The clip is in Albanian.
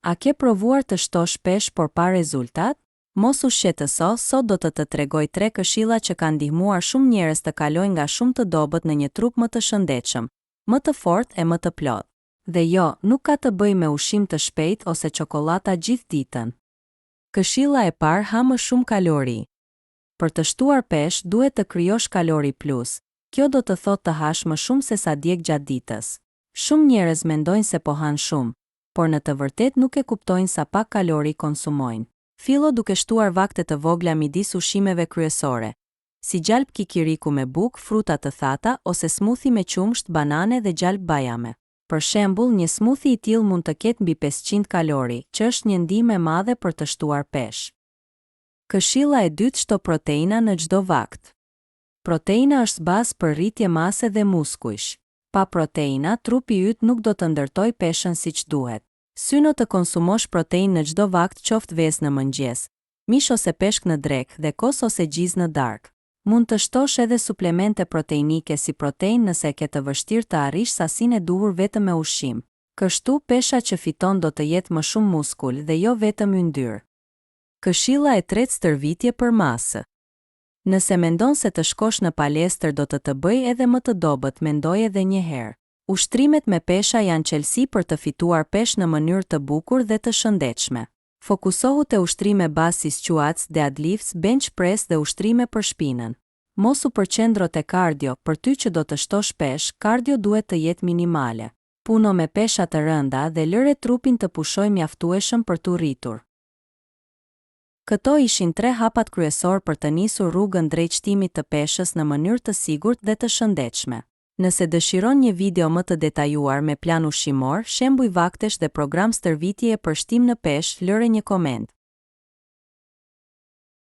A ke provuar të shtosh pesh por pa rezultat? Mos u shqetëso, sot do të tregoj 3 këshilla që kanë ndihmuar shumë njerëz të kalojnë nga shumë të dobët në një trup më të shëndetshëm, më të fortë e më të plotë. Dhe jo, nuk ka të bëjë me ushqim të shpejtë ose çokolata gjithë ditën. Këshilla e parë, ha më shumë kalori. Për të shtuar pesh, duhet të krijosh kalori plus. Kjo do të thotë të hash më shumë se sa djeg gjatë ditës. Shumë njerëz mendojnë se po han shumë, por në të vërtetë nuk e kuptojnë sa pak kalori konsumojnë. Fillo duke shtuar vakte të vogla midis ushqimeve kryesore, si gjalp kikiriku me bukë, fruta të thata ose smoothie me qumsht, banane dhe gjalp bajame. Për shembull, një smoothie I tillë mund të ketë mbi 500 kalori, që është një ndihmë e madhe për të shtuar pesh. Këshilla e dytë, shto proteina në çdo vakt. Proteina është bazë për rritje mase dhe muskujsh. Pa proteina, trupi yt nuk do të ndërtojë peshën siç duhet. Syno të konsumosh protein në çdo vakt, qoftë vezë në mëngjes, mish ose peshk në drekë dhe kos ose gjiz në darkë. Mund të shtosh edhe suplemente proteinike si protein nëse ke të vështirë të arrish sasinë e duhur vetëm me ushqim. Kështu pesha që fiton do të jetë më shumë muskul dhe jo vetëm yndyrë. Këshilla e tretë, stërvitje për masë. Nëse mendon se të shkosh në palestër do të bëj edhe më të dobët, mendoj edhe një herë. Ushtrimet me pesha janë çelësi për të fituar pesh në mënyrë të bukur dhe të shëndetshme. Fokusohu te ushtrime bazë si squats, deadlifts, bench press dhe ushtrime për shpinën. Mos u përqendro te kardio, për ty që do të shtosh pesh, kardio duhet të jetë minimale. Puno me pesha të rënda dhe lëre trupin të pushojë mjaftueshëm për t'u rritur. Këto ishin 3 hapat kryesor për të nisur rrugën drejt shtimit të peshës në mënyrë të sigurt dhe të shëndetshme. Nëse dëshiron një video më të detajuar me plan ushqimor, shembuj vaktesh dhe program stërvitjeje për shtim në peshë, lëre një koment.